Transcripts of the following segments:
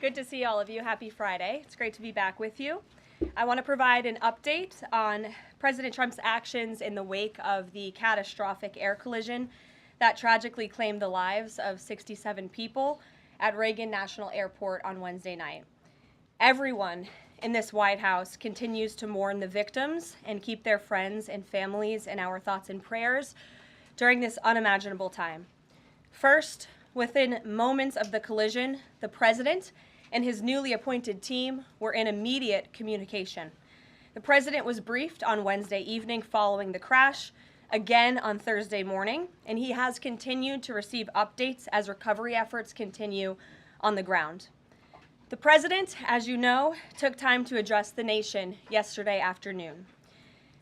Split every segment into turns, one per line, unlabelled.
Good to see all of you. Happy Friday. It's great to be back with you. I want to provide an update on President Trump's actions in the wake of the catastrophic air collision that tragically claimed the lives of 67 people at Reagan National Airport on Wednesday night. Everyone in this White House continues to mourn the victims and keep their friends and families in our thoughts and prayers during this unimaginable time. First, within moments of the collision, the president and his newly appointed team were in immediate communication. The president was briefed on Wednesday evening following the crash, again on Thursday morning, and he has continued to receive updates as recovery efforts continue on the ground. The president, as you know, took time to address the nation yesterday afternoon.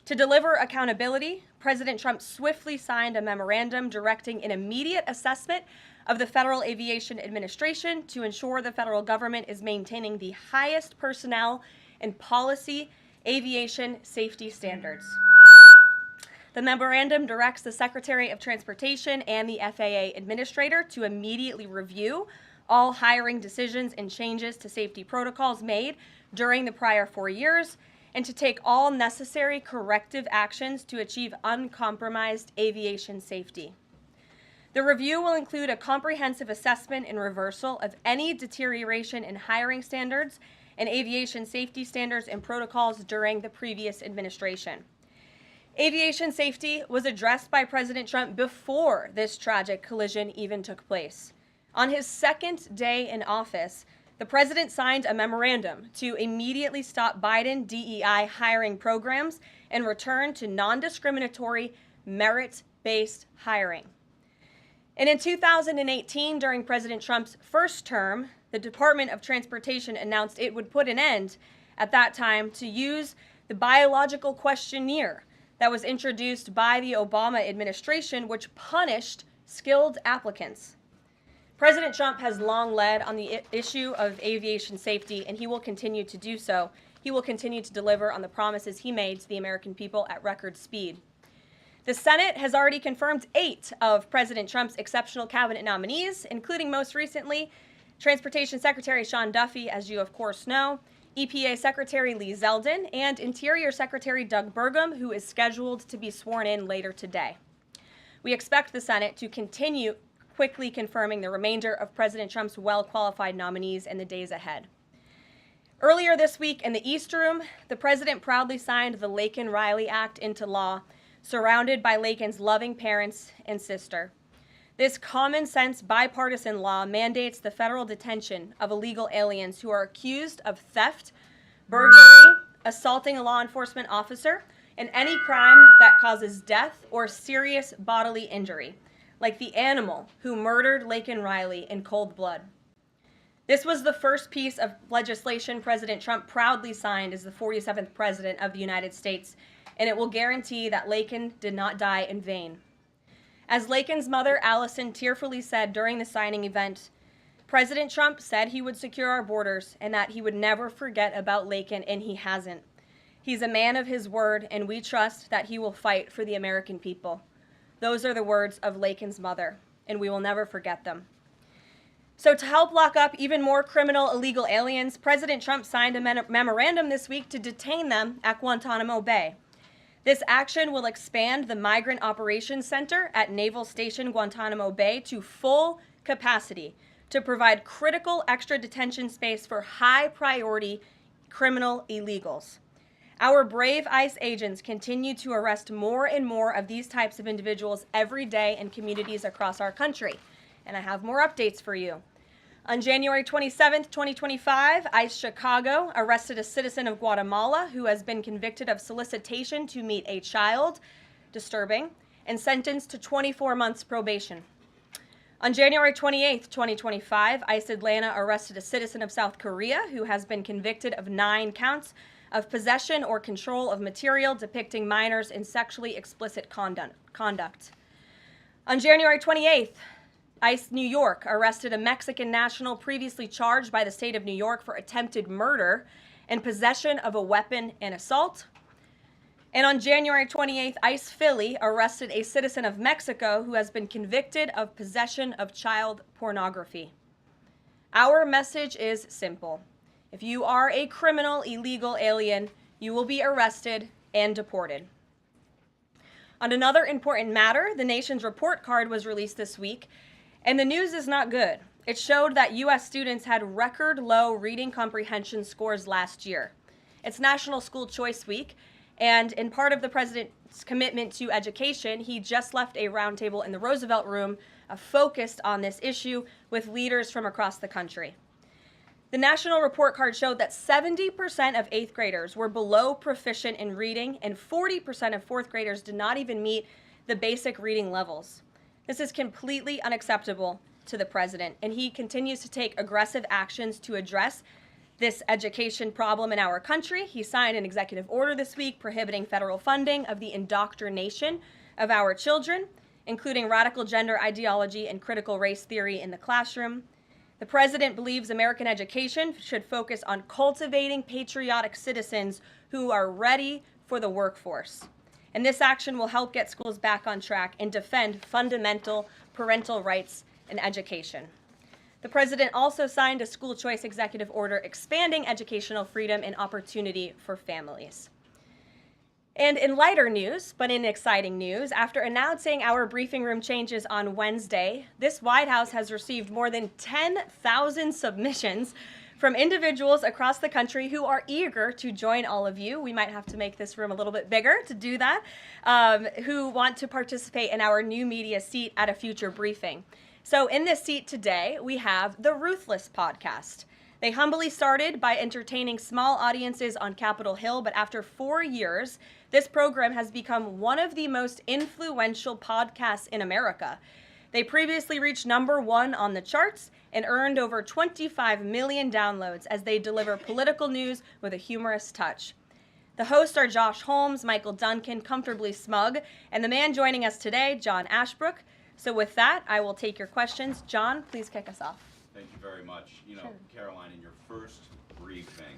To deliver accountability, President Trump swiftly signed a memorandum directing an immediate assessment of the Federal Aviation Administration to ensure the federal government is maintaining the highest personnel and policy aviation safety standards. The memorandum directs the Secretary of Transportation and the FAA Administrator to immediately review all hiring decisions and changes to safety protocols made during the prior 4 years, and to take all necessary corrective actions to achieve uncompromised aviation safety. The review will include a comprehensive assessment and reversal of any deterioration in hiring standards and aviation safety standards and protocols during the previous administration. Aviation safety was addressed by President Trump before this tragic collision even took place. On his second day in office, the president signed a memorandum to immediately stop Biden DEI hiring programs and return to non-discriminatory, merit-based hiring. And in 2018, during President Trump's first term, the Department of Transportation announced it would put an end, at that time, to use the biological questionnaire that was introduced by the Obama administration, which punished skilled applicants. President Trump has long led on the issue of aviation safety, and he will continue to do so. He will continue to deliver on the promises he made to the American people at record speed. The Senate has already confirmed 8 of President Trump's exceptional cabinet nominees, including most recently Transportation Secretary Sean Duffy, as you of course know, EPA Secretary Lee Zeldin, and Interior Secretary Doug Burgum, who is scheduled to be sworn in later today. We expect the Senate to continue quickly confirming the remainder of President Trump's well-qualified nominees in the days ahead. Earlier this week in the East Room, the president proudly signed the Laken-Riley Act into law, surrounded by Laken's loving parents and sister. This common-sense bipartisan law mandates the federal detention of illegal aliens who are accused of theft, burglary, assaulting a law enforcement officer, and any crime that causes death or serious bodily injury, like the animal who murdered Laken Riley in cold blood. This was the first piece of legislation President Trump proudly signed as the 47th President of the United States, and it will guarantee that Laken did not die in vain. As Laken's mother, Allison, tearfully said during the signing event, President Trump said he would secure our borders and that he would never forget about Laken, and he hasn't. He's a man of his word, and we trust that he will fight for the American people. Those are the words of Laken's mother, and we will never forget them. So to help lock up even more criminal illegal aliens, President Trump signed a memorandum this week to detain them at Guantanamo Bay. This action will expand the Migrant Operations Center at Naval Station Guantanamo Bay to full capacity to provide critical extra detention space for high-priority criminal illegals. Our brave ICE agents continue to arrest more and more of these types of individuals every day in communities across our country, and I have more updates for you. On January 27, 2025, ICE Chicago arrested a citizen of Guatemala who has been convicted of solicitation to meet a child, disturbing, and sentenced to 24 months probation. On January 28, 2025, ICE Atlanta arrested a citizen of South Korea who has been convicted of 9 counts of possession or control of material depicting minors in sexually explicit conduct. On January 28th, ICE New York arrested a Mexican national previously charged by the state of New York for attempted murder and possession of a weapon and assault. And on January 28th, ICE Philly arrested a citizen of Mexico who has been convicted of possession of child pornography. Our message is simple. If you are a criminal, illegal alien, you will be arrested and deported. On another important matter, the nation's report card was released this week, and the news is not good. It showed that U.S. students had record low reading comprehension scores last year. It's National School Choice Week, and in part of the president's commitment to education, he just left a roundtable in the Roosevelt Room focused on this issue with leaders from across the country. The national report card showed that 70% of 8th graders were below proficient in reading, and 40% of 4th graders did not even meet the basic reading levels. This is completely unacceptable to the president, and he continues to take aggressive actions to address this education problem in our country. He signed an executive order this week prohibiting federal funding of the indoctrination of our children, including radical gender ideology and critical race theory in the classroom. The president believes American education should focus on cultivating patriotic citizens who are ready for the workforce. And this action will help get schools back on track and defend fundamental parental rights in education. The president also signed a school choice executive order expanding educational freedom and opportunity for families. And in lighter news, but in exciting news, after announcing our briefing room changes on Wednesday, this White House has received more than 10,000 submissions from individuals across the country who are eager to join all of you. We might have to make this room a little bit bigger to do that, who want to participate in our new media seat at a future briefing. So in this seat today, we have the Ruthless podcast. They humbly started by entertaining small audiences on Capitol Hill, but after 4 years, this program has become one of the most influential podcasts in America. They previously reached #1 on the charts and earned over 25 million downloads as they deliver political news with a humorous touch. The hosts are Josh Holmes, Michael Duncan, Comfortably Smug, and the man joining us today, John Ashbrook. So with that, I will take your questions. John, please kick us off.
Thank you very much.
Sure.
Caroline, in your first briefing,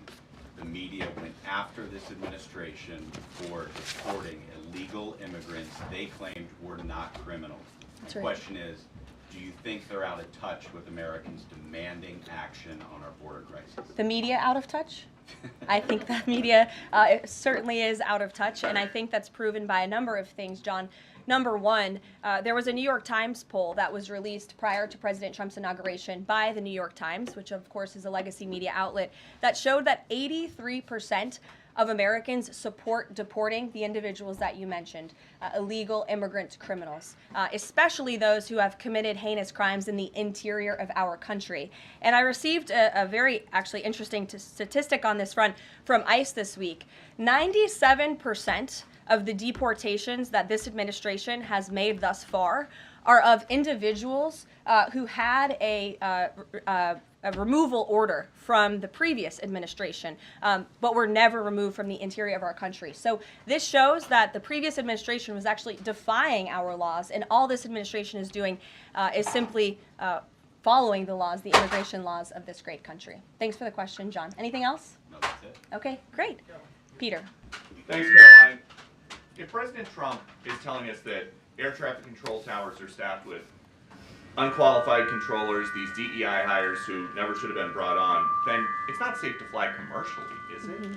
the media went after this administration for deporting illegal immigrants they claimed were not criminals.
That's
The
right.
question is, do you think they're out of touch with Americans demanding action on our border crisis?
The media out of touch? I think the media it certainly is out of touch, and I think that's proven by a number of things, John. #1, there was a New York Times poll that was released prior to President Trump's inauguration by the New York Times, which of course is a legacy media outlet, that showed that 83% of Americans support deporting the individuals that you mentioned, illegal immigrant criminals, especially those who have committed heinous crimes in the interior of our country. And I received a very actually interesting statistic on this front from ICE this week. 97% of the deportations that this administration has made thus far are of individuals who had a removal order from the previous administration, but were never removed from the interior of our country. So this shows that the previous administration was actually defying our laws, and all this administration is doing is simply following the laws, the immigration laws of this great country. Thanks for the question, John. Anything else?
No, that's it.
Okay, great. Peter.
Thanks, Caroline. If President Trump is telling us that air traffic control towers are staffed with unqualified controllers, these DEI hires who never should have been brought on, then it's not safe to fly commercially, is it?
Mm-hmm.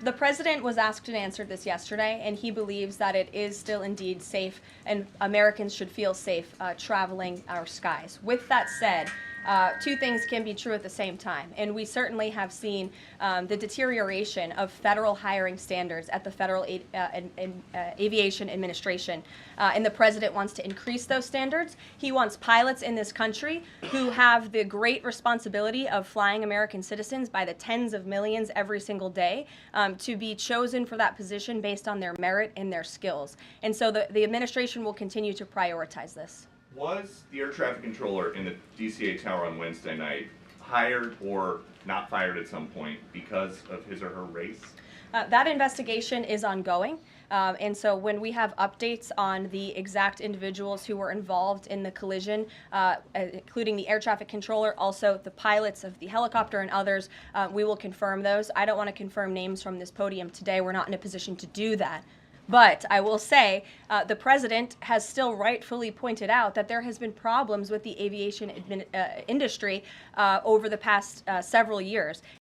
The president was asked and answered this yesterday, and he believes that it is still indeed safe, and Americans should feel safe traveling our skies. With that said, two things can be true at the same time, and we certainly have seen the deterioration of federal hiring standards at the Federal Aviation Administration, and the president wants to increase those standards. He wants pilots in this country who have the great responsibility of flying American citizens by the tens of millions every single day to be chosen for that position based on their merit and their skills. And so the administration will continue to prioritize this.
Was the air traffic controller in the DCA tower on Wednesday night hired or not fired at some point because of his or her race?
That investigation is ongoing. And so when we have updates on the exact individuals who were involved in the collision, including the air traffic controller, also the pilots of the helicopter and others, we will confirm those. I don't want to confirm names from this podium today. We're not in a position to do that. But I will say the president has still rightfully pointed out that there has been problems with the aviation industry over the past several years.